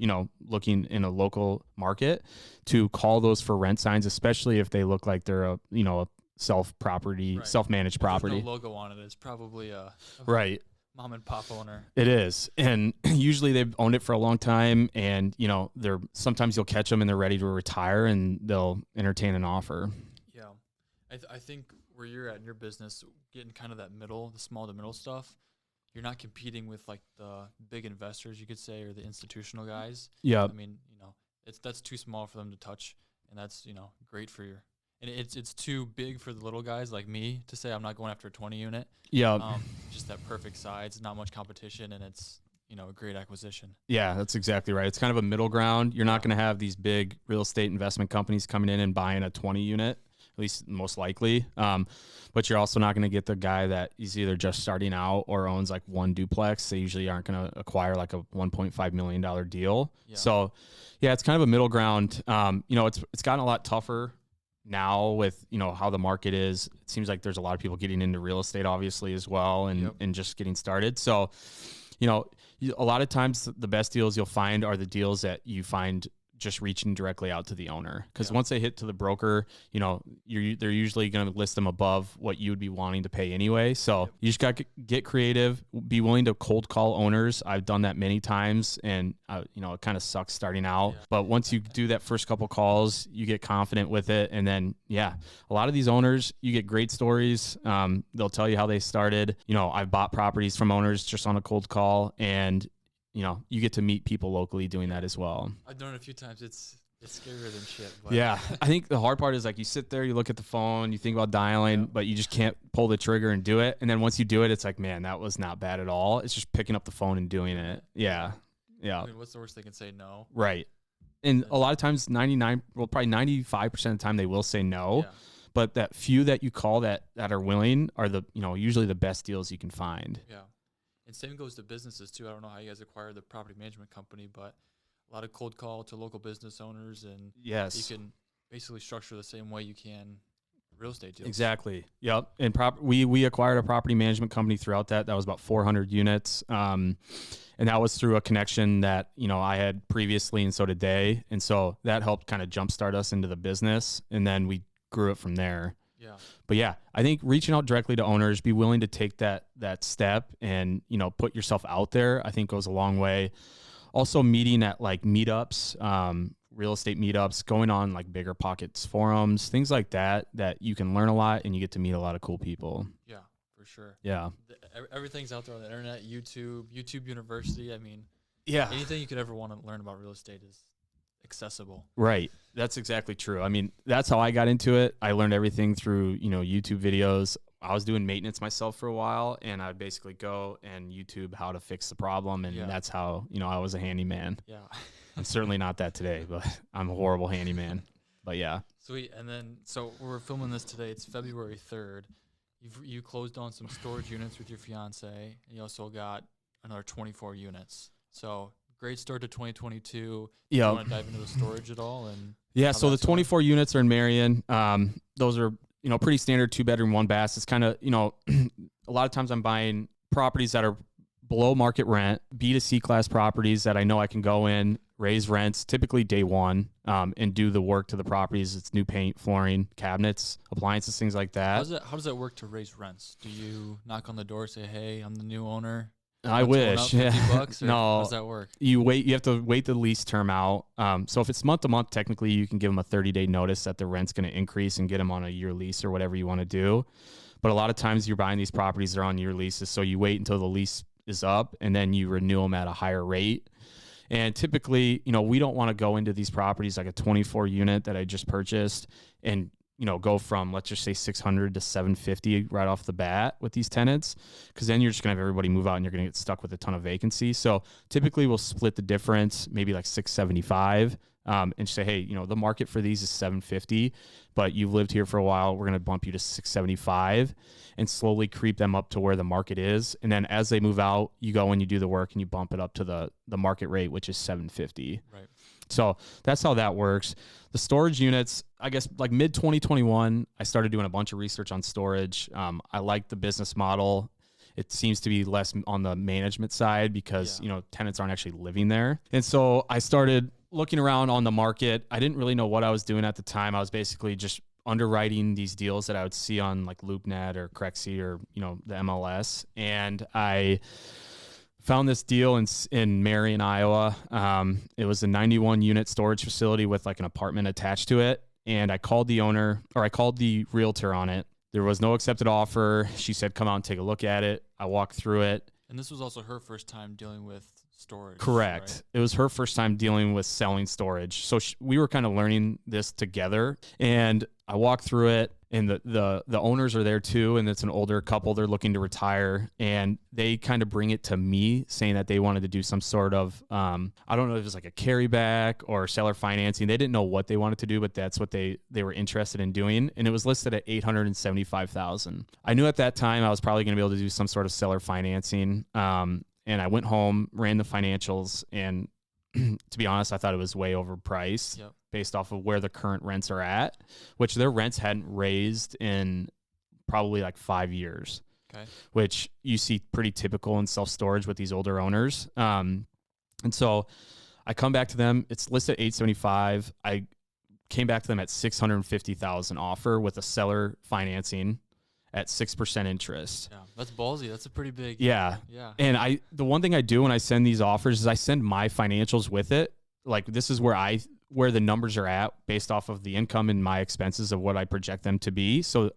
looking in a local market to call those for rent signs, especially if they look like they're a self-managed property. There's no logo on it. It's probably a right mom and pop owner. It is. And usually they've owned it for a long time and, sometimes you'll catch them and they're ready to retire and they'll entertain an offer. Yeah. I think where you're at in your business, getting kind of that the small to middle stuff, you're not competing with like the big investors, you could say, or the institutional guys. Yeah. I mean, that's too small for them to touch, and that's, great for your. And it's too big for the little guys like me to say I'm not going after a 20 unit. Yeah. Just that perfect size, not much competition, and it's, a great acquisition. Yeah, that's exactly right. It's kind of a middle ground. You're not going to have these big real estate investment companies coming in and buying a 20 unit, at least most likely. But you're also not going to get the guy that is either just starting out or owns like one duplex. They usually aren't going to acquire like a $1.5 million deal. Yeah. So yeah, it's kind of a middle ground. It's gotten a lot tougher now with, how the market is. It seems like there's a lot of people getting into real estate obviously as well and just getting started. So, a lot of times the best deals you'll find are the deals that you find just reaching directly out to the owner. Because once they hit to the broker, they're usually going to list them above what you would be wanting to pay anyway. So you just got to get creative, be willing to cold call owners. I've done that many times and, it kind of sucks starting out. Yeah. But once you do that first couple calls, you get confident with it. And then, a lot of these owners, you get great stories. They'll tell you how they started. I've bought properties from owners just on a cold call and you get to meet people locally doing that as well. I've done it a few times. It's scarier than shit. But. Yeah. I think the hard part is like you sit there, you look at the phone, you think about dialing, but you just can't pull the trigger and do it. And then once you do it, it's like, man, that was not bad at all. It's just picking up the phone and doing it. Yeah. Yeah. I mean, what's the worst they can say? No. Right. And a lot of times, probably 95% of the time, they will say no. Yeah. But that few that you call that are willing are usually the best deals you can find. Yeah. And same goes to businesses too. I don't know how you guys acquired the property management company, but a lot of cold call to local business owners, and Yes. you can basically structure the same way you can real estate deals. Exactly. Yep. And we acquired a property management company throughout that. That was about 400 units. And that was through a connection that, I had previously, and so did they. And so that helped kind of jumpstart us into the business. And then we grew it from there. Yeah. But yeah, I think reaching out directly to owners, be willing to take that step and, put yourself out there, I think goes a long way. Also meeting at like meetups, real estate meetups, going on like Bigger Pockets forums, things like that you can learn a lot and you get to meet a lot of cool people. Yeah, for sure. Yeah. Everything's out there on the internet, YouTube University. I mean, yeah, anything you could ever want to learn about real estate is accessible. Right. That's exactly true. I mean, that's how I got into it. I learned everything through, YouTube videos. I was doing maintenance myself for a while, and I'd basically go and YouTube how to fix the problem. And that's how, I was a handyman. Yeah. I'm certainly not that today, but I'm a horrible handyman. But yeah. Sweet. And then, so we're filming this today. It's February 3rd. You closed on some storage units with your fiance, and you also got another 24 units. So great start to 2022. Yeah. You want to dive into the storage at all? And yeah. So the 24 units are in Marion. Those are, pretty standard 2-bedroom, 1-bath. It's kind of, a lot of times I'm buying properties that are below market rent, B2C class properties that I know I can go in, raise rents, typically day one, and do the work to the properties. It's new paint, flooring, cabinets, appliances, things like that. How does that work to raise rents? Do you knock on the door, say, "Hey, I'm the new owner"? I wish. $50, or no. How does that work? You have to wait the lease term out. So if it's month to month, technically you can give them a 30-day notice that the rent's going to increase and get them on a year lease or whatever you want to do. But a lot of times you're buying these properties, they're on year leases. So you wait until the lease is up and then you renew them at a higher rate. And typically, we don't want to go into these properties like a 24 unit that I just purchased and, go from, let's just say 600 to 750 right off the bat with these tenants, because then you're just going to have everybody move out and you're going to get stuck with a ton of vacancy. So typically we'll split the difference, maybe like 675, and say, hey, the market for these is 750, but you've lived here for a while. We're going to bump you to 675 and slowly creep them up to where the market is. And then as they move out, you go and you do the work and you bump it up to the market rate, which is 750. Right. So that's how that works. The storage units, I guess like mid 2021, I started doing a bunch of research on storage. I like the business model. It seems to be less on the management side because, tenants aren't actually living there. And so I started looking around on the market. I didn't really know what I was doing at the time. I was basically just underwriting these deals that I would see on like LoopNet or Crexi or, the MLS. And I found this deal in Marion, Iowa. It was a 91 unit storage facility with like an apartment attached to it. And I called the realtor on it. There was no accepted offer. She said, come out and take a look at it. I walked through it. And this was also her first time dealing with storage. Correct. Right? It was her first time dealing with selling storage. So we were kind of learning this together. And I walked through it, and the owners are there too. And it's an older couple. They're looking to retire. And they kind of bring it to me saying that they wanted to do some sort of, I don't know if it was like a carryback or seller financing. They didn't know what they wanted to do, but that's what they were interested in doing. And it was listed at $875,000. I knew at that time I was probably going to be able to do some sort of seller financing. And I went home, ran the financials, and to be honest, I thought it was way overpriced based off of where the current rents are at, which their rents hadn't raised in probably like 5 years, which you see pretty typical in self-storage with these older owners. And so I come back to them. It's listed at 875. I came back to them at 650,000 offer with a seller financing at 6% interest. Yeah, that's ballsy. That's a pretty big. Yeah. Yeah. And the one thing I do when I send these offers is I send my financials with it. Like this is where the numbers are at based off of the income and my expenses of what I project them to be. So,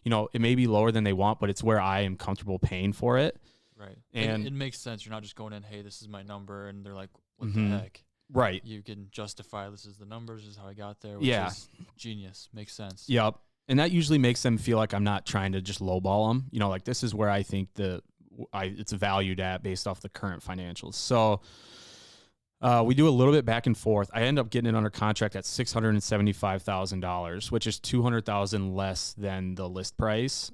it may be lower than they want, but it's where I am comfortable paying for it. Right. And it makes sense. You're not just going in, hey, this is my number. And they're like, what the heck? Right. You can justify this is the numbers, this is how I got there, which is genius. Makes sense. Yep. And that usually makes them feel like I'm not trying to just lowball them. Like this is where I think it's valued at based off the current financials. So We do a little bit back and forth. I end up getting it under contract at $675,000, which is $200,000 less than the list price.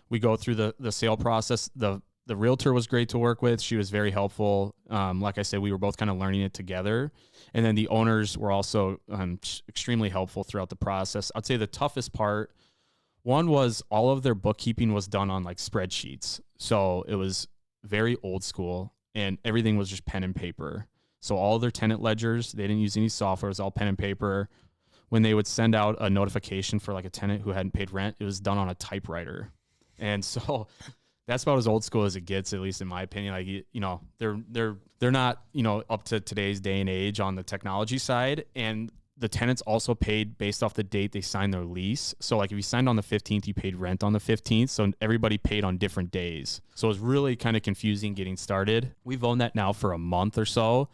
We go through the sale process. The realtor was great to work with. She was very helpful. Like I said, we were both kind of learning it together. And then the owners were also extremely helpful throughout the process. I'd say the toughest part, one was all of their bookkeeping was done on like spreadsheets. So it was very old school and everything was just pen and paper. So all their tenant ledgers, they didn't use any software. It was all pen and paper. When they would send out a notification for like a tenant who hadn't paid rent, it was done on a typewriter. And so that's about as old school as it gets, at least in my opinion. Like, you know, they're not, you know, up to today's day and age on the technology side. And the tenants also paid based off the date they signed their lease. So like if you signed on the 15th, you paid rent on the 15th. So everybody paid on different days. So it was really kind of confusing getting started. We've owned that now for a month or so.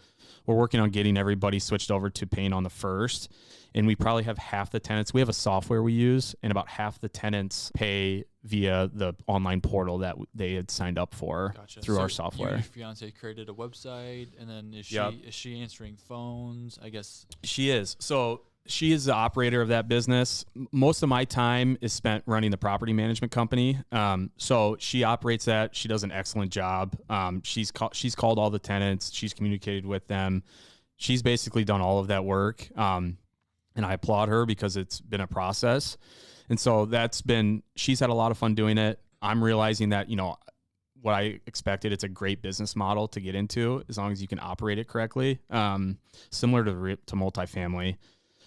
We're working on getting everybody switched over to paying on the 1st. And we probably have half the tenants. We have a software we use, and about half the tenants pay via the online portal that they had signed up for through our software. Your fiance created a website, and then is she answering phones? I guess she is. So she is the operator of that business. Most of my time is spent running the property management company. So she operates that. She does an excellent job. She's called all the tenants. She's communicated with them. She's basically done all of that work. And I applaud her because it's been a process. And so she's had a lot of fun doing it. I'm realizing that, you know, what I expected, it's a great business model to get into as long as you can operate it correctly. Similar to multifamily,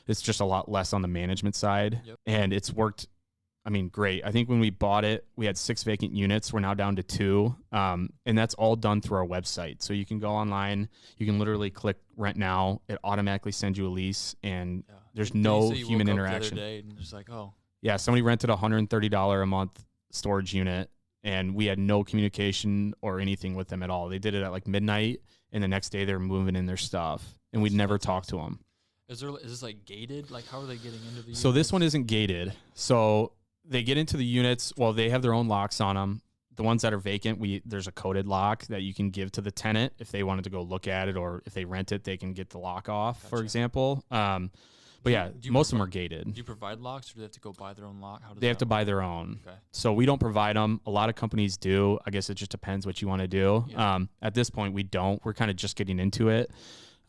it's just a lot less on the management side. Yep. And it's worked, I mean, great. I think when we bought it, we had 6 vacant units. We're now down to 2. And that's all done through our website. So you can go online, you can literally click rent now. It automatically sends you a lease, and there's no human interaction. The other day and just like, oh. Yeah, somebody rented a $130 a month storage unit, and we had no communication or anything with them at all. They did it at like midnight, and the next day they're moving in their stuff, and we'd never talk to them. Is this like gated? Like, how are they getting into the units? So this one isn't gated. So they get into the units. Well, they have their own locks on them. The ones that are vacant, there's a coded lock that you can give to the tenant if they wanted to go look at it, or if they rent it, they can get the lock off, for example. But yeah, most of them are gated. Do you provide locks, or do they have to go buy their own lock? They have to buy their own. Okay. So we don't provide them. A lot of companies do. I guess it just depends what you want to do. Yeah. At this point, we don't. We're kind of just getting into it.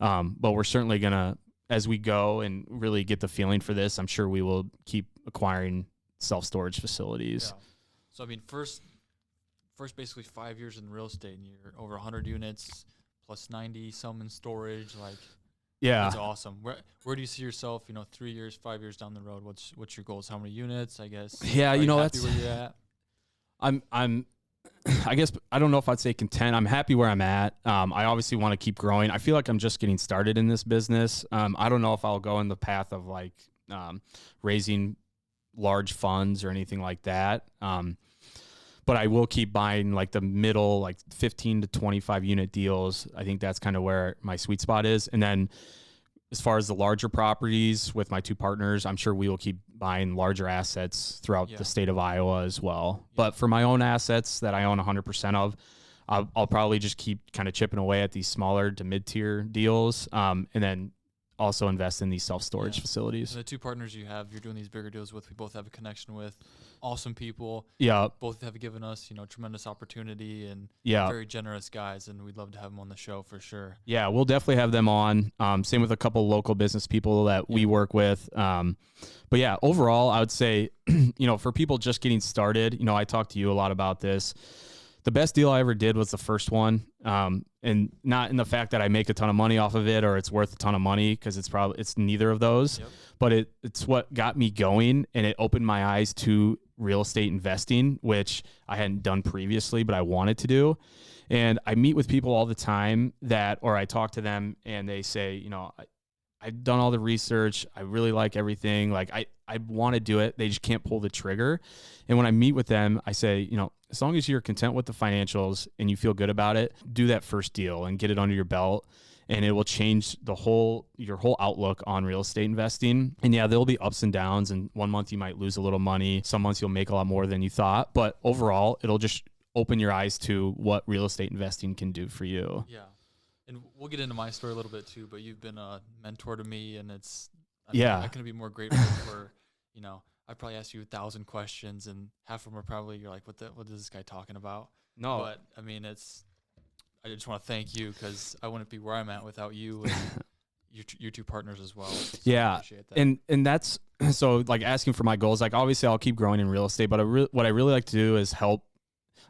But we're certainly going to, as we go and really get the feeling for this, I'm sure we will keep acquiring self-storage facilities. Yeah. So, I mean, first basically 5 years in real estate, and you're over 100 units plus 90 some in storage. Like, yeah, that's awesome. Where do you see yourself, 3 years, 5 years down the road? What's your goals? How many units, I guess? Yeah, that's where you're at. I guess I don't know if I'd say content. I'm happy where I'm at. I obviously want to keep growing. I feel like I'm just getting started in this business. I don't know if I'll go in the path of like raising large funds or anything like that. But I will keep buying like the middle, like 15 to 25 unit deals. I think that's kind of where my sweet spot is. And then as far as the larger properties with my 2 partners, I'm sure we will keep buying larger assets throughout the state of Iowa as well. Yeah. But for my own assets that I own 100% of, I'll probably just keep kind of chipping away at these smaller to mid-tier deals, and then also invest in these self-storage facilities. And the 2 partners you have, you're doing these bigger deals with, we both have a connection with. Awesome people. Yeah. Both have given us, tremendous opportunity, and very generous guys, and we'd love to have them on the show for sure. Yeah, we'll definitely have them on. Same with a couple local business people that we work with. But yeah, overall, I would say, for people just getting started, I talked to you a lot about this. The best deal I ever did was the first one. And not in the fact that I make a ton of money off of it or it's worth a ton of money, because it's neither of those. Yep. But it's what got me going, and it opened my eyes to real estate investing, which I hadn't done previously, but I wanted to do. And I meet with people all the time or I talk to them and they say, I've done all the research. I really like everything. Like I want to do it. They just can't pull the trigger. And when I meet with them, I say, as long as you're content with the financials and you feel good about it, do that first deal and get it under your belt. And it will change your whole outlook on real estate investing. And yeah, there'll be ups and downs. And one month you might lose a little money. Some months you'll make a lot more than you thought. But overall, it'll just open your eyes to what real estate investing can do for you. Yeah. And we'll get into my story a little bit too, but you've been a mentor to me, and I couldn't be more grateful for, I probably asked you 1,000 questions, and half of them are probably, you're like, what is this guy talking about? No. But I mean, I just want to thank you, because I wouldn't be where I'm at without you and your two partners as well. So yeah. I appreciate that. And that's, so like asking for my goals, like obviously I'll keep growing in real estate, but what I really like to do is help.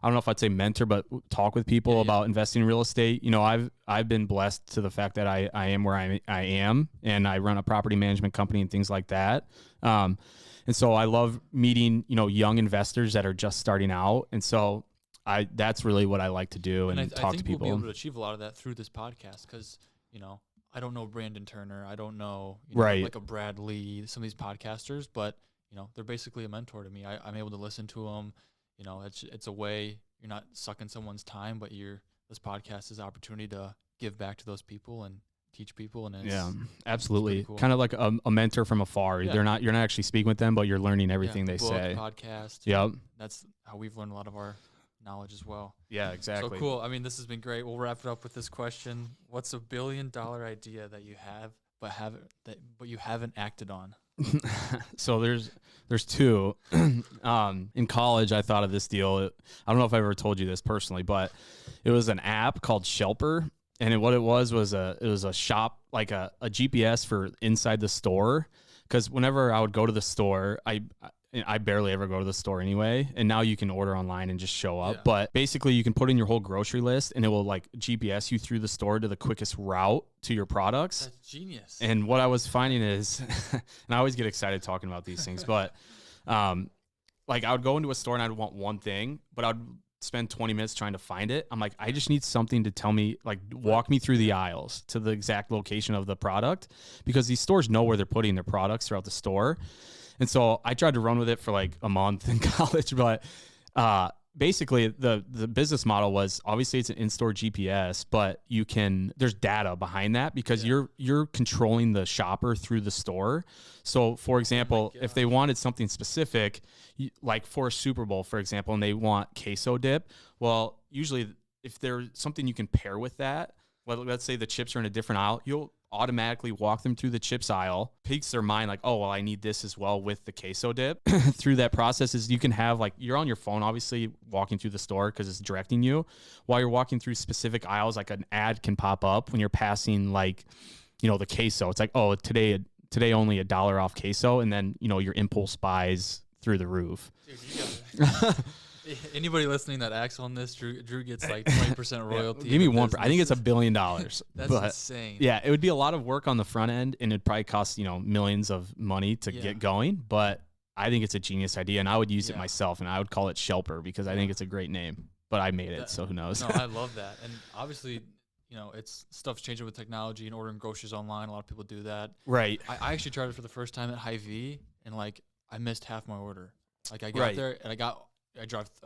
I don't know if I'd say mentor, but talk with people about investing in real estate. I've been blessed to the fact that I am where I am, and I run a property management company and things like that. And so I love meeting, young investors that are just starting out. And so that's really what I like to do, and talk to people. We'll be able to achieve a lot of that through this podcast, because, I don't know Brandon Turner. I don't know, like a Brad Lee, some of these podcasters, but, they're basically a mentor to me. I'm able to listen to them. It's a way you're not sucking someone's time, but this podcast is an opportunity to give back to those people and teach people. And absolutely. It's cool. Kind of like a mentor from afar. Yeah. You're not actually speaking with them, but you're learning everything they say. Podcast. Yep. That's how we've learned a lot of our knowledge as well. Yeah, exactly. So cool. I mean, this has been great. We'll wrap it up with this question. What's a $1 billion idea that you have, but you haven't acted on? So there's two. In college, I thought of this deal. I don't know if I ever told you this personally, but it was an app called Shelper, and what it was a shop, like a GPS for inside the store. Because whenever I would go to the store, I barely ever go to the store anyway, and now you can order online and just show up. Yeah. But basically, you can put in your whole grocery list, and it will like GPS you through the store to the quickest route to your products. That's genius. And what I was finding is, and I always get excited talking about these things, but like I would go into a store and I'd want one thing, but I'd spend 20 minutes trying to find it. I'm like, I just need something to tell me, like walk me through the aisles to the exact location of the product, because these stores know where they're putting their products throughout the store. And so I tried to run with it for like a month in college, but basically the business model was, obviously it's an in-store GPS, but there's data behind that, because you're controlling the shopper through the store. So for example, if they wanted something specific, like for a Super Bowl, for example, and they want queso dip, well, usually if there's something you can pair with that, let's say the chips are in a different aisle, you'll automatically walk them through the chips aisle, piques their mind like, oh, well, I need this as well with the queso dip. Through that process is you can have, like, you're on your phone, obviously walking through the store because it's directing you. While you're walking through specific aisles, like an ad can pop up when you're passing, like, the queso. It's like, oh, today only $1 off queso. And then, your impulse buys through the roof. Dude, you got it. Anybody listening that acts on this, Drew gets like 20% royalty. Give me 1%. I think it's $1 billion. That's insane. Yeah, it would be a lot of work on the front end, and it'd probably cost millions of money to get going. But I think it's a genius idea, and I would use it myself, and I would call it Shelper, because I think it's a great name. But I made it, so who knows? No, I love that, and obviously, it's stuff's changing with technology and ordering groceries online. A lot of people do that. Right. I actually tried it for the first time at Hy-Vee, and like I missed half my order. Like I got there and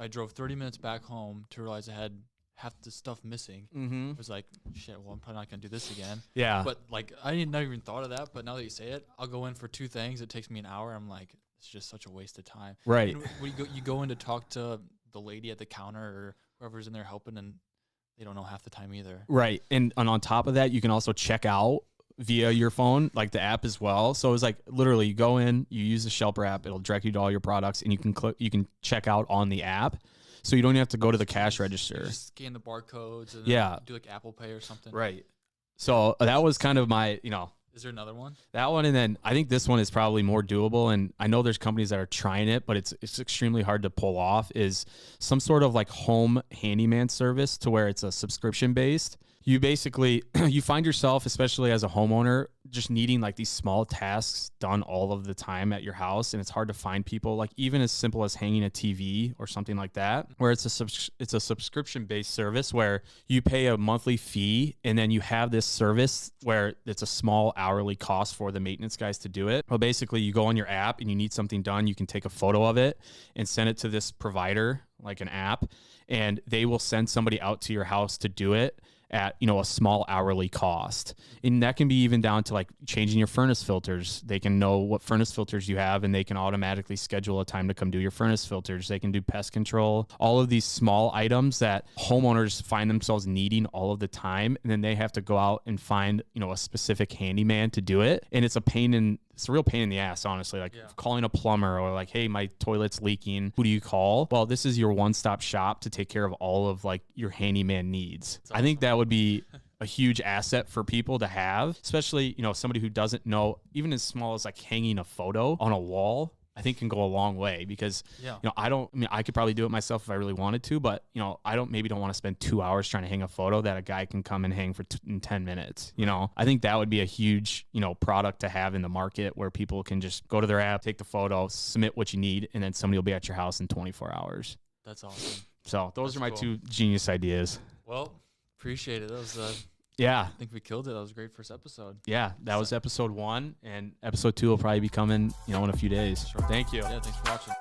I drove 30 minutes back home to realize I had half the stuff missing. Mm-hmm. I was like, shit, well, I'm probably not going to do this again. Yeah. But like, I never even thought of that. But now that you say it, I'll go in for 2 things. It takes me an hour. I'm like, it's just such a waste of time. Right. And when you go in to talk to the lady at the counter or whoever's in there helping, and they don't know half the time either. Right. And on top of that, you can also check out via your phone, like the app as well. So it's like literally you go in, you use the Shelper app, it'll direct you to all your products, and you can check out on the app. So you don't even have to go to the cash register. Just scan the barcodes and do like Apple Pay or something. Right. So that was kind of my, Is there another one? That one, and then I think this one is probably more doable, and I know there's companies that are trying it, but it's extremely hard to pull off, is some sort of like home handyman service to where it's a subscription based. You basically, you find yourself, especially as a homeowner, just needing like these small tasks done all of the time at your house. And it's hard to find people, like even as simple as hanging a TV or something like that, where it's a subscription based service where you pay a monthly fee, and then you have this service where it's a small hourly cost for the maintenance guys to do it. Well, basically you go on your app and you need something done. You can take a photo of it and send it to this provider, like an app, and they will send somebody out to your house to do it. at, you know, a small hourly cost. And that can be even down to like changing your furnace filters. They can know what furnace filters you have, and they can automatically schedule a time to come do your furnace filters. They can do pest control, all of these small items that homeowners find themselves needing all of the time. And then they have to go out and find, you know, a specific handyman to do it. And it's a real pain in the ass, honestly, like calling a plumber or like, hey, my toilet's leaking. Who do you call? Well, this is your one-stop shop to take care of all of like your handyman needs. Awesome. I think that would be a huge asset for people to have, especially, you know, somebody who doesn't know, even as small as like hanging a photo on a wall, I think can go a long way because, you know, I could probably do it myself if I really wanted to, but, you know, maybe don't want to spend 2 hours trying to hang a photo that a guy can come and hang for in 10 minutes. You know, I think that would be a huge, you know, product to have in the market where people can just go to their app, take the photo, submit what you need, and then somebody will be at your house in 24 hours. That's awesome. So those are my two genius ideas. Well, appreciate it. That was, yeah. I think we killed it. That was a great first episode. Yeah, that was episode 1, and episode 2 will probably be coming, you know, in a few days. Sure. Thank you. Yeah, thanks for watching.